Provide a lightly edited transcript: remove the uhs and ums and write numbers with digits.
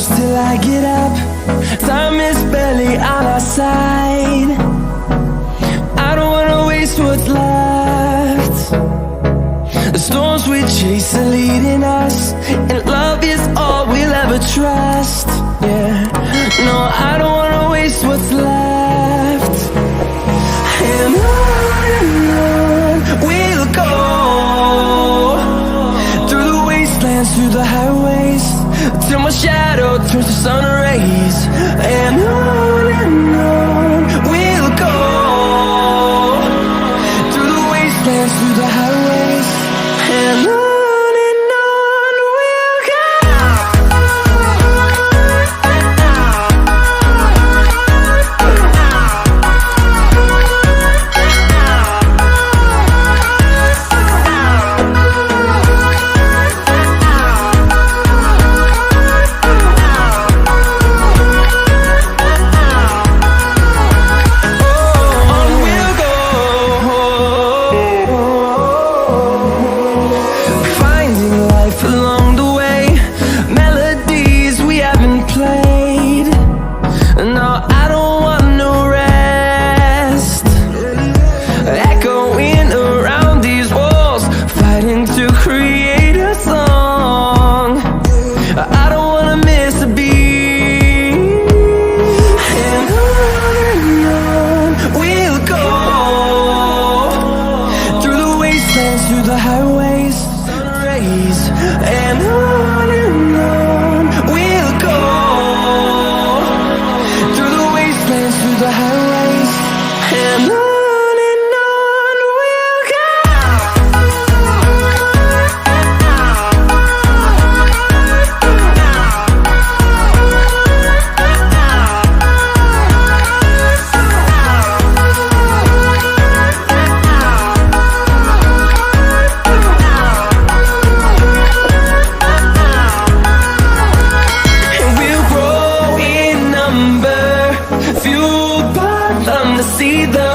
close till I get up. Time is barely on our side. I don't wanna waste what's left. The storms we chase are leading us, and love is all we'll ever trust. Yeah, no, I don't wanna waste what's left. And on we'll go, through the wastelands, through the highways, till my shadow turns to sun rays. And on we'll go, through the wastelands, through the highways, and on we'll go. Through the highways, sun rays, and on we'll go, through the wastelands, through the highways, and on we'll go. See the